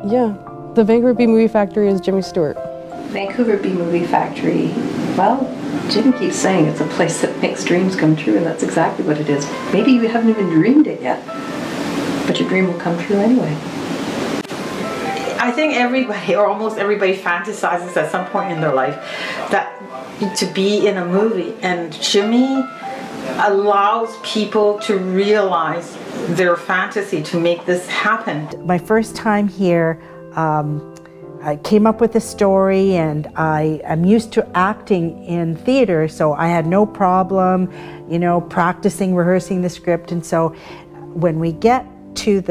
Yeah, the Vancouver Bee Movie Factory is Jimi Stewart. Vancouver Bee Movie Factory, well, Jim keeps saying it's a place that makes dreams come true, and that's exactly what it is. Maybe you haven't even dreamed it yet, but your dream will come true anyway. I think everybody, or almost everybody, fantasizes at some point in their life that to be in a movie, and Jimi allows people to realize their fantasy to make this happen. My first time here, I came up with a story, and I am used to acting in theater, so I had no problem, practicing, rehearsing the script. And so when we get to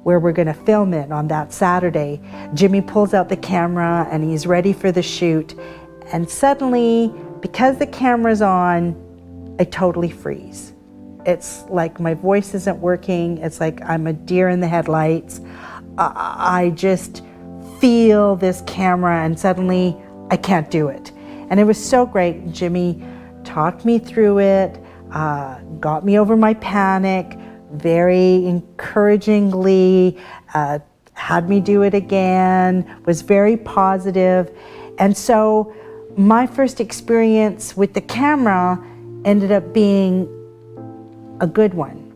where we're going to film it on that Saturday, Jimi pulls out the camera and he's ready for the shoot. And suddenly, because the camera's on, I totally freeze. It's like my voice isn't working. It's like I'm a deer in the headlights. I just feel this camera, and suddenly I can't do it. And it was so great. Jimi talked me through it, got me over my panic, very encouragingly, had me do it again, was very positive. And so my first experience with the camera ended up being a good one,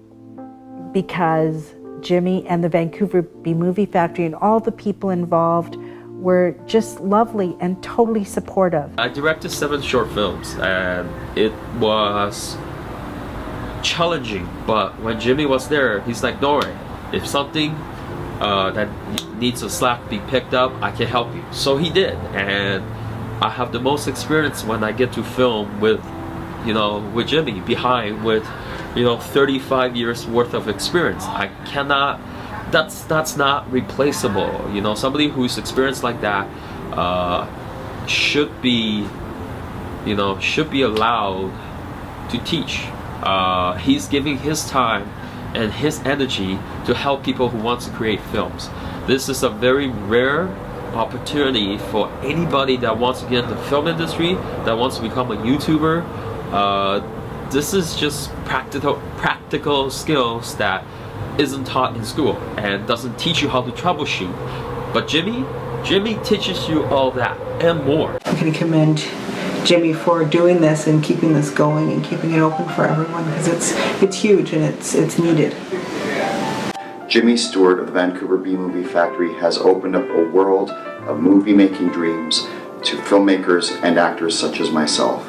because Jimi and the Vancouver Bee Movie Factory and all the people involved were just lovely and totally supportive. I directed 7 short films, and it was challenging, but when Jimi was there, he's like, "No worry, if something that needs a slack be picked up, I can help you." So he did, and I have the most experience when I get to film with Jimi behind with 35 years worth of experience. I cannot, that's not replaceable. Somebody who's experienced like that should be allowed to teach. He's giving his time and his energy to help people who want to create films. This is a very rare opportunity for anybody that wants to get into the film industry, that wants to become a YouTuber. This is just practical skills that isn't taught in school and doesn't teach you how to troubleshoot. But Jimi teaches you all that and more. I'm going to commend Jimi for doing this and keeping this going and keeping it open for everyone, because it's huge and it's needed. Jimi Stewart of the Vancouver Bee Movie Factory has opened up a world of movie-making dreams to filmmakers and actors such as myself.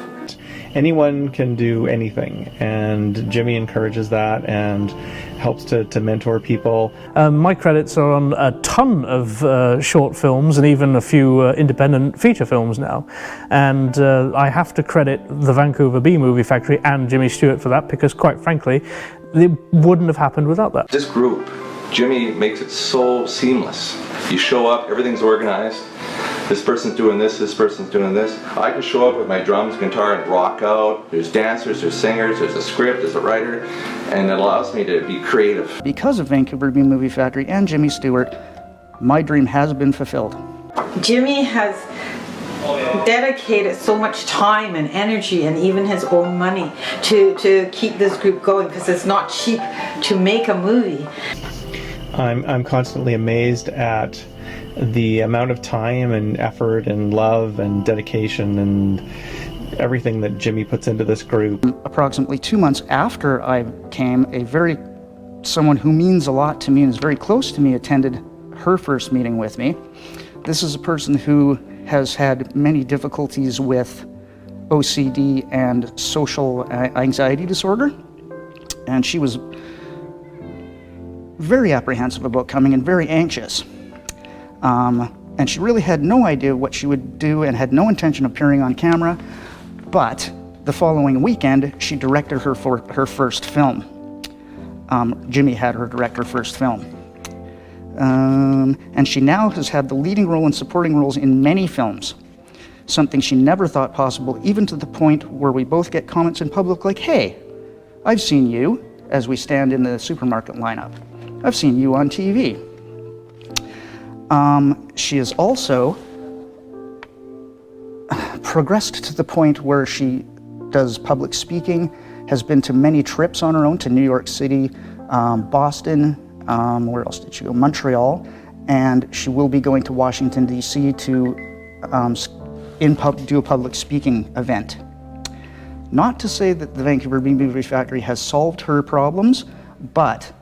Anyone can do anything, and Jimi encourages that and helps to mentor people. My credits are on a ton of short films and even a few independent feature films now. And I have to credit the Vancouver Bee Movie Factory and Jimi Stewart for that, because quite frankly, it wouldn't have happened without that. This group, Jimi makes it so seamless. You show up, everything's organized. This person's doing this person's doing this. I can show up with my drums, guitar, and rock out. There's dancers, there's singers, there's a script, there's a writer, and it allows me to be creative. Because of Vancouver Bee Movie Factory and Jimi Stewart, my dream has been fulfilled. Jimi has dedicated so much time and energy and even his own money to keep this group going, because it's not cheap to make a movie. I'm constantly amazed at the amount of time and effort and love and dedication and everything that Jimi puts into this group. Approximately 2 months after I came, someone who means a lot to me and is very close to me attended her first meeting with me. This is a person who has had many difficulties with OCD and social anxiety disorder, and she was very apprehensive about coming and very anxious. And she really had no idea what she would do and had no intention of appearing on camera. But the following weekend, she directed her first film. Jimi had her direct her first film. And she now has had the leading role and supporting roles in many films, something she never thought possible, even to the point where we both get comments in public like, "Hey, I've seen you," as we stand in the supermarket lineup. "I've seen you on TV." She has also progressed to the point where she does public speaking, has been to many trips on her own to New York City, Boston, where else did she go? Montreal, and she will be going to Washington, D.C. to do a public speaking event. Not to say that the Vancouver Bee Movie Factory has solved her problems, but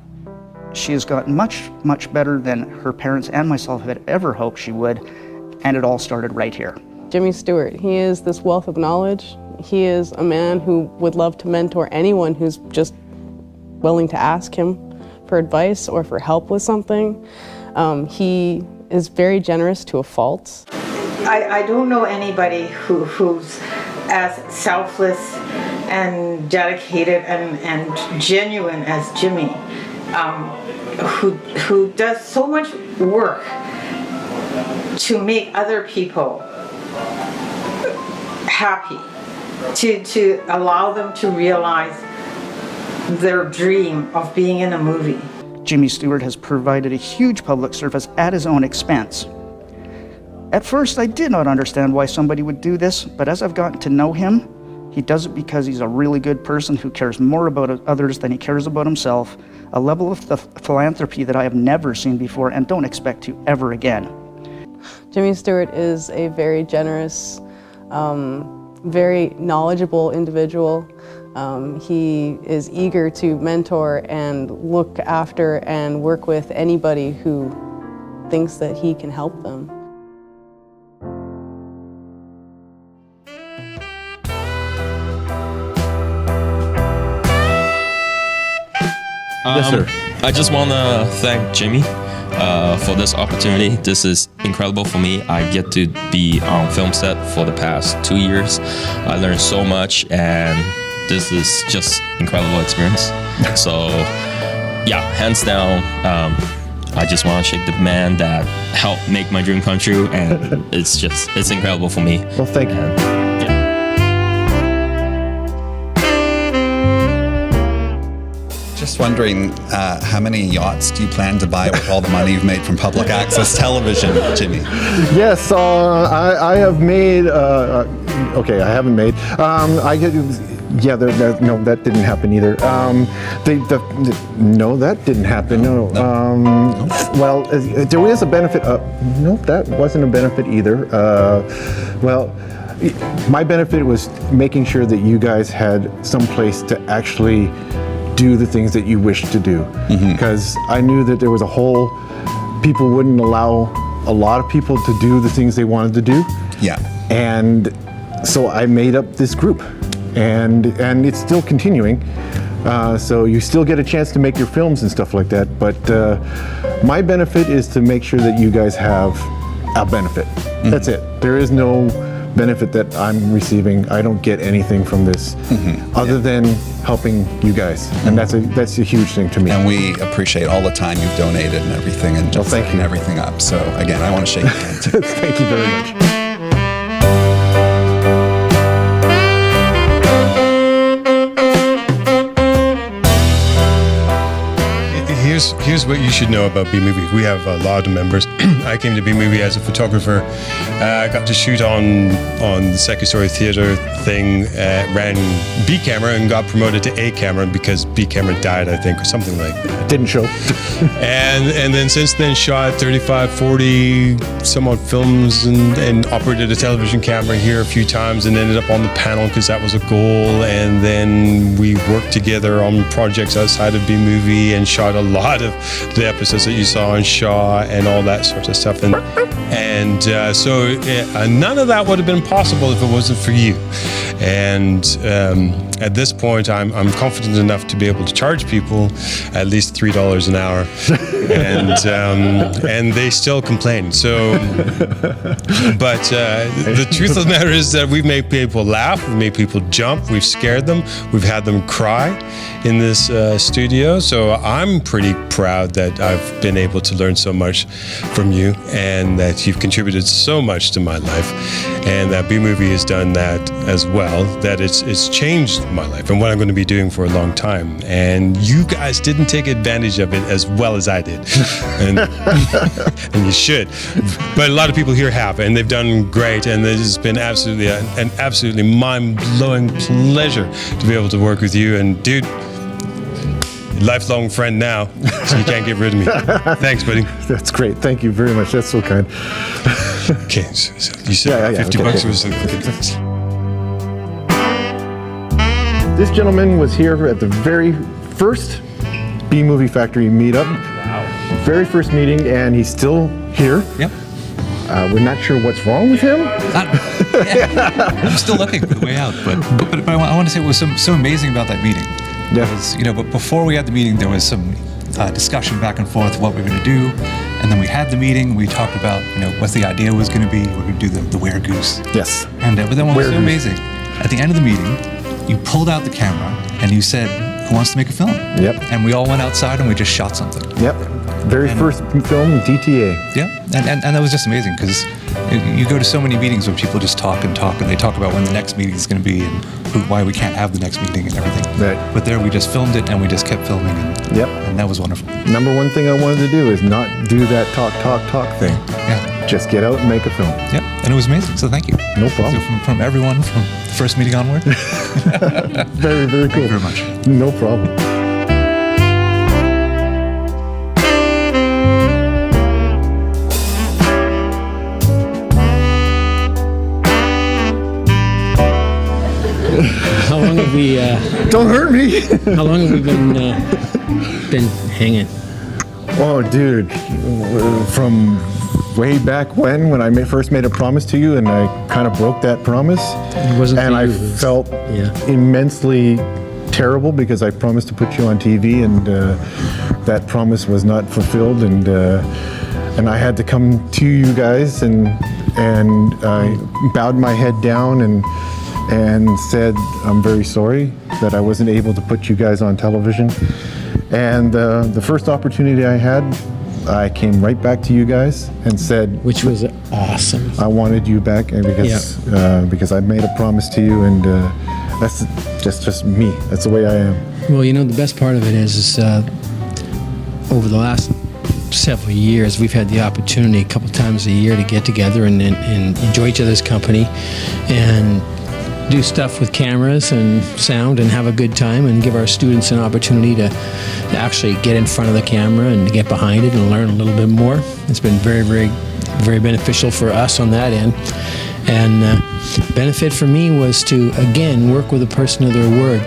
she has gotten much, much better than her parents and myself had ever hoped she would, and it all started right here. Jimi Stewart, he is this wealth of knowledge. He is a man who would love to mentor anyone who's just willing to ask him for advice or for help with something. He is very generous to a fault. I don't know anybody who's as selfless and dedicated and genuine as Jimi, who does so much work to make other people happy, to allow them to realize their dream of being in a movie. Jimi Stewart has provided a huge public service at his own expense. At first, I did not understand why somebody would do this, but as I've gotten to know him, he does it because he's a really good person who cares more about others than he cares about himself, a level of philanthropy that I have never seen before and don't expect to ever again. Jimi Stewart is a very generous, very knowledgeable individual. He is eager to mentor and look after and work with anybody who thinks that he can help them. Yes, sir. I just want to thank Jimi for this opportunity. This is incredible for me. I get to be on film set for the past 2 years. I learned so much, and this is just incredible experience. So, yeah, hands down, I just want to shake the man that helped make my dream come true, and it's incredible for me. Well, thank you. Just wondering, how many yachts do you plan to buy with all the money you've made from public access television, Jimi? Yes, I have made. Okay, I haven't made. Yeah, no, that didn't happen either. No, that didn't happen. No. Well, there is a benefit. No, that wasn't a benefit either. Well, my benefit was making sure that you guys had some place to actually do the things that you wish to do, because I knew that there was a whole, people wouldn't allow a lot of people to do the things they wanted to do. Yeah. And so I made up this group, and it's still continuing. So you still get a chance to make your films and stuff like that, but my benefit is to make sure that you guys have a benefit. That's it. There is no benefit that I'm receiving. I don't get anything from this other than helping you guys, and that's a huge thing to me. And we appreciate all the time you've donated and everything, and just setting everything up. So again, I want to shake your hand. Thank you very much. Here's what you should know about B-Movie. We have a lot of members. I came to B-Movie as a photographer. I got to shoot on the Second Story Theatre thing, ran B camera and got promoted to A camera because B camera died, I think, or something like that. Didn't show. and then since then shot 35, 40 some odd films and operated a television camera here a few times and ended up on the panel because that was a goal. And then we worked together on projects outside of B-Movie and shot a lot of the episodes that you saw on Shaw and all that sort of stuff. And so none of that would have been possible if it wasn't for you. And at this point, I'm confident enough to be able to charge people at least $3 an hour, and they still complain. So, but the truth of the matter is that we've made people laugh, we've made people jump, we've scared them, we've had them cry in this studio. So I'm pretty proud that I've been able to learn so much from you, and that you've contributed so much to my life, and that B-Movie has done that as well. That it's changed my life and what I'm going to be doing for a long time. And you guys didn't take advantage of it as well as I did, and and you should. But a lot of people here have, and they've done great. And this has been absolutely an absolutely mind-blowing pleasure to be able to work with you. And dude, lifelong friend now, so you can't get rid of me. Thanks, buddy. That's great. Thank you very much. That's so kind. Okay, so you said $50 was the This gentleman was here at the very first B Movie Factory meetup. Wow. Very first meeting, and he's still here. Yep. We're not sure what's wrong with him. I'm still looking for the way out, but I want to say what was so amazing about that meeting. Yeah. Was, but before we had the meeting, there was some discussion back and forth of what we were going to do, and then we had the meeting. We talked about what the idea was going to be. We were going to do the Were Goose. Yes. And but then what was so amazing, at the end of the meeting, you pulled out the camera and you said, "Who wants to make a film?" Yep. And we all went outside and we just shot something. Yep. Very first film, DTA. Yep. And that was just amazing because you go to so many meetings where people just talk and they talk about when the next meeting is going to be and why we can't have the next meeting and everything. Right. But there we just filmed it and we just kept filming and that was wonderful. Number one thing I wanted to do is not do that talk thing. Yeah. Just get out and make a film. Yep. And it was amazing. So thank you. No problem. So from everyone from the first meeting onward. Very, very cool. Thank you very much. No problem. How long have we? Don't hurt me. How long have we been hanging? Oh, dude, from way back when I first made a promise to you, and I kind of broke that promise, and I felt immensely terrible because I promised to put you on TV, and that promise was not fulfilled, and I had to come to you guys, and I bowed my head down and said, I'm very sorry that I wasn't able to put you guys on television. And the first opportunity I had, I came right back to you guys and said, which was awesome. I wanted you back, and because I made a promise to you, and that's just me. That's the way I am. Well, the best part of it is over the last several years, we've had the opportunity a couple times a year to get together and enjoy each other's company and do stuff with cameras and sound and have a good time and give our students an opportunity to actually get in front of the camera and to get behind it and learn a little bit more. It's been very, very, very beneficial for us on that end. And benefit for me was to, again, work with a person of their word.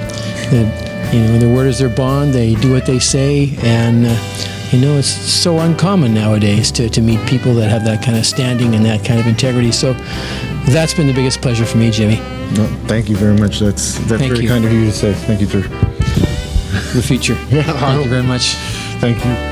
That, their word is their bond, they do what they say, and it's so uncommon nowadays to meet people that have that kind of standing and that kind of integrity. So that's been the biggest pleasure for me, Jimmy. No, thank you very much. That's very kind of you to say. Thank you, sir. For the future. Yeah, thank you very much. Thank you.